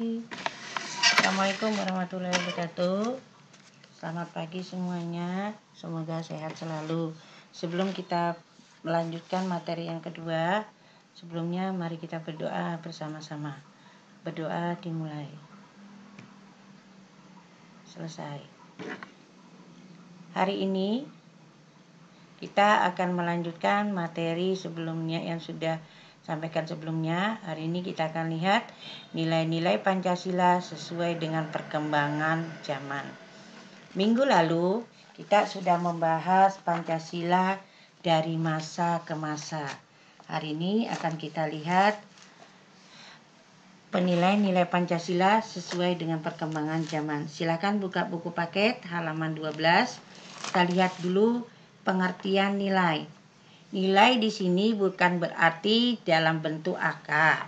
Assalamualaikum warahmatullahi wabarakatuh. Selamat pagi semuanya, semoga sehat selalu. Sebelum kita melanjutkan materi yang kedua, sebelumnya mari kita berdoa bersama-sama. Berdoa dimulai. Selesai. Hari ini kita akan melanjutkan materi sebelumnya yang sudah sampaikan sebelumnya. Hari ini kita akan lihat nilai-nilai Pancasila sesuai dengan perkembangan zaman. Minggu lalu kita sudah membahas Pancasila dari masa ke masa. Hari ini akan kita lihat penilaian nilai Pancasila sesuai dengan perkembangan zaman. Silakan buka buku paket halaman 12. Kita lihat dulu pengertian nilai. Nilai di sini bukan berarti dalam bentuk angka.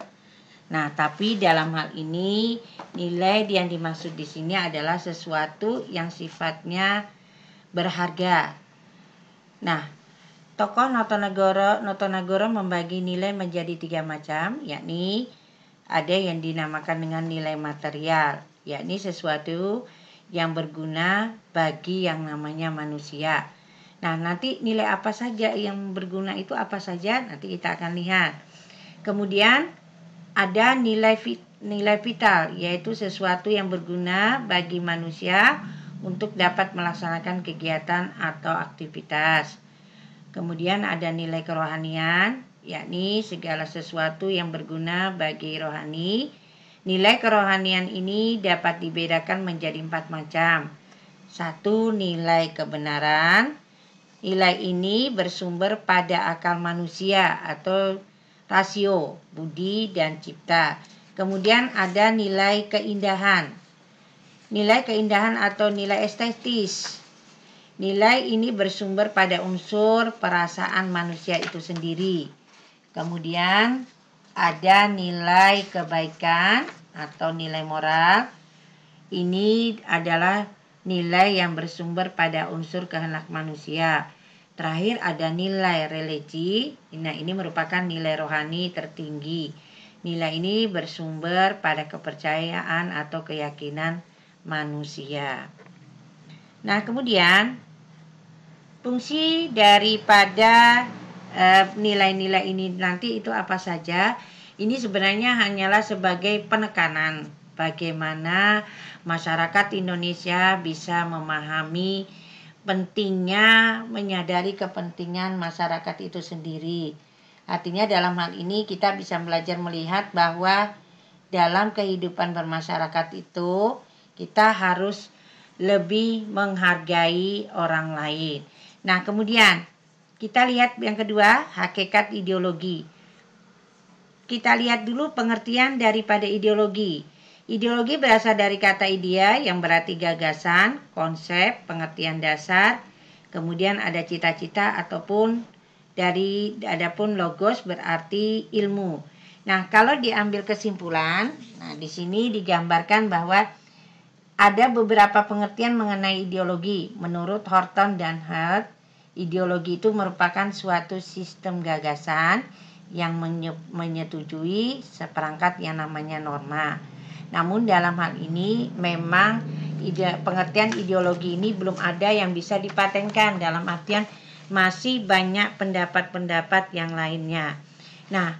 Nah, tapi dalam hal ini nilai yang dimaksud di sini adalah sesuatu yang sifatnya berharga. Nah, tokoh Notonegoro membagi nilai menjadi 3 macam, yakni ada yang dinamakan dengan nilai material, yakni sesuatu yang berguna bagi yang namanya manusia. Nah, nanti nilai apa saja yang berguna itu apa saja nanti kita akan lihat. Kemudian ada nilai vital, yaitu sesuatu yang berguna bagi manusia untuk dapat melaksanakan kegiatan atau aktivitas. Kemudian ada nilai kerohanian, yakni segala sesuatu yang berguna bagi rohani. Nilai kerohanian ini dapat dibedakan menjadi 4 macam. 1. Nilai kebenaran. Nilai ini bersumber pada akal manusia atau rasio, budi, dan cipta. Kemudian ada nilai keindahan. Nilai keindahan atau nilai estetis. Nilai ini bersumber pada unsur perasaan manusia itu sendiri. Kemudian ada nilai kebaikan atau nilai moral. Ini adalah nilai yang bersumber pada unsur kehendak manusia. Terakhir ada nilai religi. Nah, ini merupakan nilai rohani tertinggi. Nilai ini bersumber pada kepercayaan atau keyakinan manusia. Nah, kemudian fungsi daripada nilai-nilai ini nanti itu apa saja? Ini sebenarnya hanyalah sebagai penekanan bagaimana masyarakat Indonesia bisa memahami pentingnya menyadari kepentingan masyarakat itu sendiri. Artinya dalam hal ini kita bisa belajar melihat bahwa dalam kehidupan bermasyarakat itu kita harus lebih menghargai orang lain. Nah, kemudian kita lihat yang kedua, hakikat ideologi. Kita lihat dulu pengertian daripada ideologi. Ideologi berasal dari kata idea yang berarti gagasan, konsep, pengertian dasar. Kemudian ada cita-cita adapun logos berarti ilmu. Nah, kalau diambil kesimpulan, nah di sini digambarkan bahwa ada beberapa pengertian mengenai ideologi. Menurut Horton dan Held, ideologi itu merupakan suatu sistem gagasan yang menyetujui seperangkat yang namanya norma. Namun dalam hal ini memang pengertian ideologi ini belum ada yang bisa dipatenkan, dalam artian masih banyak pendapat-pendapat yang lainnya. Nah,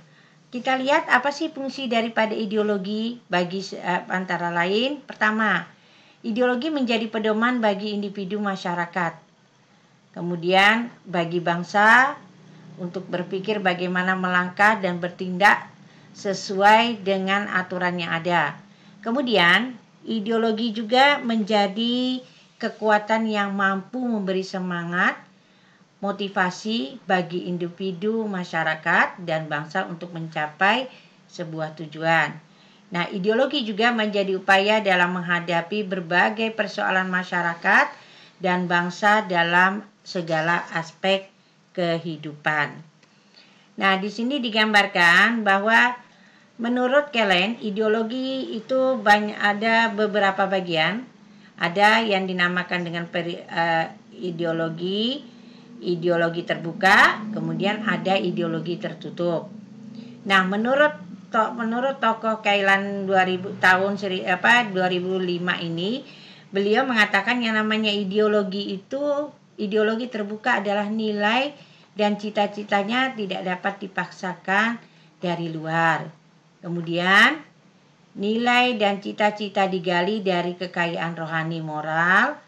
kita lihat apa sih fungsi daripada ideologi bagi antara lain. Pertama, ideologi menjadi pedoman bagi individu masyarakat. Kemudian bagi bangsa untuk berpikir bagaimana melangkah dan bertindak sesuai dengan aturan yang ada. Kemudian ideologi juga menjadi kekuatan yang mampu memberi semangat, motivasi bagi individu, masyarakat, dan bangsa untuk mencapai sebuah tujuan. Nah, ideologi juga menjadi upaya dalam menghadapi berbagai persoalan masyarakat dan bangsa dalam segala aspek kehidupan. Nah, di sini digambarkan bahwa menurut Kellen, ideologi itu ada beberapa bagian. Ada yang dinamakan dengan ideologi terbuka, kemudian ada ideologi tertutup. Nah, menurut menurut tokoh Kailan 2005 ini, beliau mengatakan yang namanya ideologi terbuka adalah nilai dan cita-citanya tidak dapat dipaksakan dari luar. Kemudian nilai dan cita-cita digali dari kekayaan moral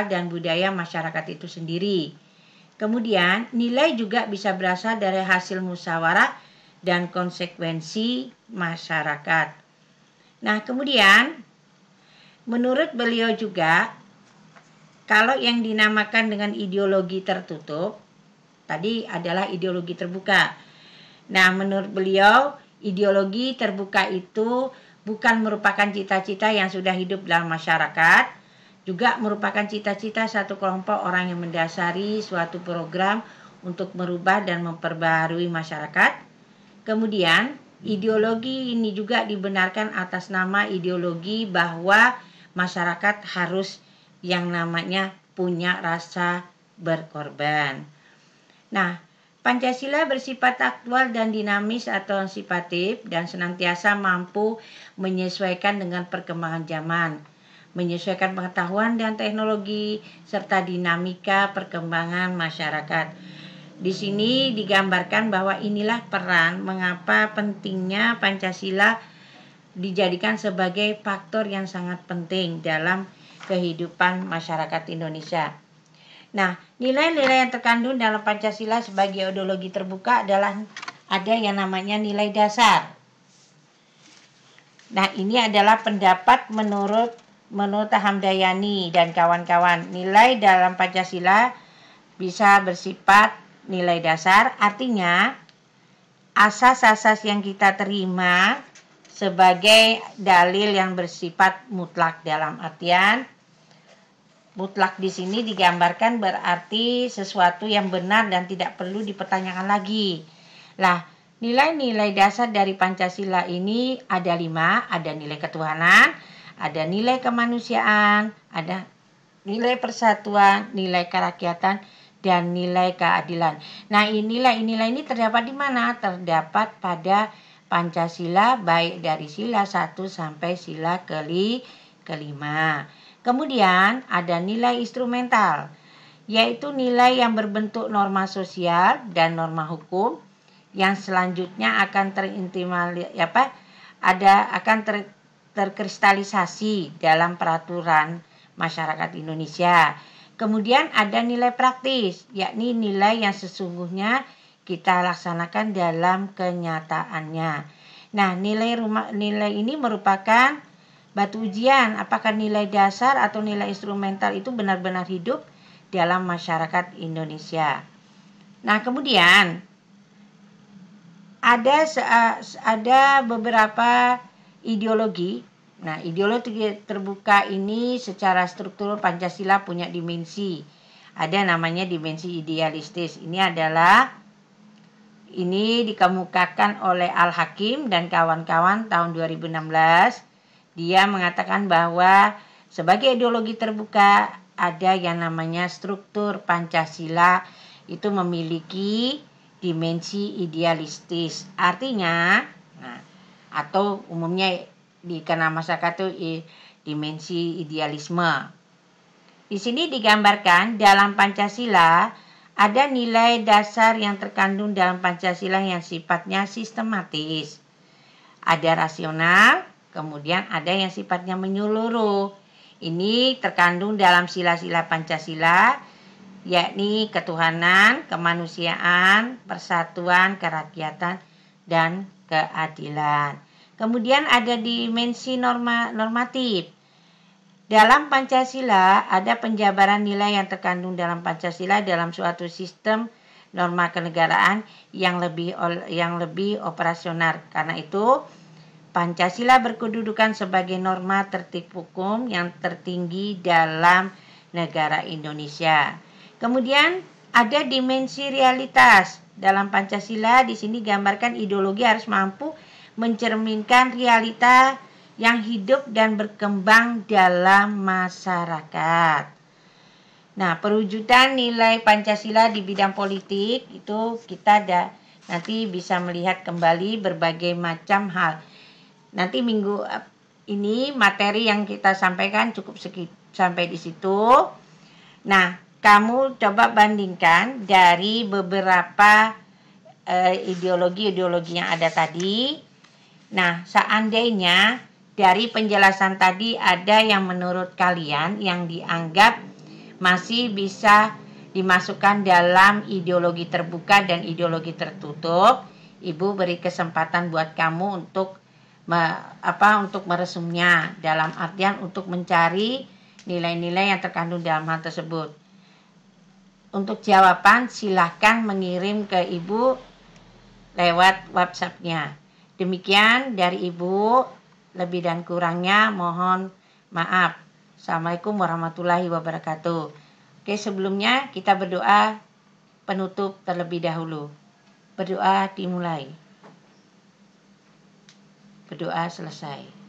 dan budaya masyarakat itu sendiri. Kemudian nilai juga bisa berasal dari hasil musyawarah dan konsekuensi masyarakat. Nah, kemudian menurut beliau juga, kalau yang dinamakan dengan ideologi tertutup tadi adalah ideologi terbuka. Nah, menurut beliau, ideologi terbuka itu bukan merupakan cita-cita yang sudah hidup dalam masyarakat, juga merupakan cita-cita satu kelompok orang yang mendasari suatu program untuk merubah dan memperbaharui masyarakat. Kemudian, ideologi ini juga dibenarkan atas nama ideologi bahwa masyarakat harus yang namanya punya rasa berkorban. Nah, Pancasila bersifat aktual dan dinamis atau simpatif dan senantiasa mampu menyesuaikan dengan perkembangan zaman, menyesuaikan pengetahuan dan teknologi, serta dinamika perkembangan masyarakat. Di sini digambarkan bahwa inilah peran mengapa pentingnya Pancasila dijadikan sebagai faktor yang sangat penting dalam kehidupan masyarakat Indonesia. Nah, nilai-nilai yang terkandung dalam Pancasila sebagai ideologi terbuka adalah ada yang namanya nilai dasar. Nah, ini adalah pendapat menurut Hamdayani dan kawan-kawan. Nilai dalam Pancasila bisa bersifat nilai dasar, artinya asas-asas yang kita terima sebagai dalil yang bersifat mutlak. Dalam artian mutlak di sini digambarkan berarti sesuatu yang benar dan tidak perlu dipertanyakan lagi. Lah, nilai-nilai dasar dari Pancasila ini ada 5, ada nilai ketuhanan, ada nilai kemanusiaan, ada nilai persatuan, nilai kerakyatan, dan nilai keadilan. Nah, nilai-nilai ini terdapat di mana? Terdapat pada Pancasila, baik dari sila 1 sampai sila kelima. Kemudian ada nilai instrumental, yaitu nilai yang berbentuk norma sosial dan norma hukum yang selanjutnya akan terkristalisasi dalam peraturan masyarakat Indonesia. Kemudian ada nilai praktis, yakni nilai yang sesungguhnya kita laksanakan dalam kenyataannya. Nah, nilai ini merupakan batu ujian apakah nilai dasar atau nilai instrumental itu benar-benar hidup dalam masyarakat Indonesia. Nah, kemudian ada beberapa ideologi. Nah, ideologi terbuka ini secara struktur Pancasila punya dimensi. Ada namanya dimensi idealistis. Ini dikemukakan oleh Al-Hakim dan kawan-kawan tahun 2016. Dia mengatakan bahwa sebagai ideologi terbuka ada yang namanya struktur Pancasila itu memiliki dimensi idealistis. Artinya, atau umumnya dikenal masyarakat itu dimensi idealisme. Di sini digambarkan dalam Pancasila ada nilai dasar yang terkandung dalam Pancasila yang sifatnya sistematis. Ada rasional, kemudian ada yang sifatnya menyeluruh. Ini terkandung dalam sila-sila Pancasila, yakni ketuhanan, kemanusiaan, persatuan, kerakyatan, dan keadilan. Kemudian ada dimensi normatif. Dalam Pancasila ada penjabaran nilai yang terkandung dalam Pancasila dalam suatu sistem norma kenegaraan yang lebih operasional. Karena itu Pancasila berkedudukan sebagai norma tertib hukum yang tertinggi dalam negara Indonesia. Kemudian ada dimensi realitas. Dalam Pancasila di sini gambarkan ideologi harus mampu mencerminkan realita yang hidup dan berkembang dalam masyarakat. Nah, perwujudan nilai Pancasila di bidang politik itu kita Nanti bisa melihat kembali berbagai macam hal. Nanti minggu ini materi yang kita sampaikan cukup sampai di situ. Nah, kamu coba bandingkan dari beberapa ideologi-ideologi yang ada tadi. Nah, seandainya dari penjelasan tadi ada yang menurut kalian yang dianggap masih bisa dimasukkan dalam ideologi terbuka dan ideologi tertutup, Ibu beri kesempatan buat kamu untuk untuk meresumnya, dalam artian untuk mencari nilai-nilai yang terkandung dalam hal tersebut. Untuk jawaban silahkan mengirim ke Ibu lewat WhatsApp-nya. Demikian dari Ibu, lebih dan kurangnya mohon maaf. Assalamualaikum warahmatullahi wabarakatuh. Oke, sebelumnya kita berdoa penutup terlebih dahulu. Berdoa dimulai. Berdoa selesai.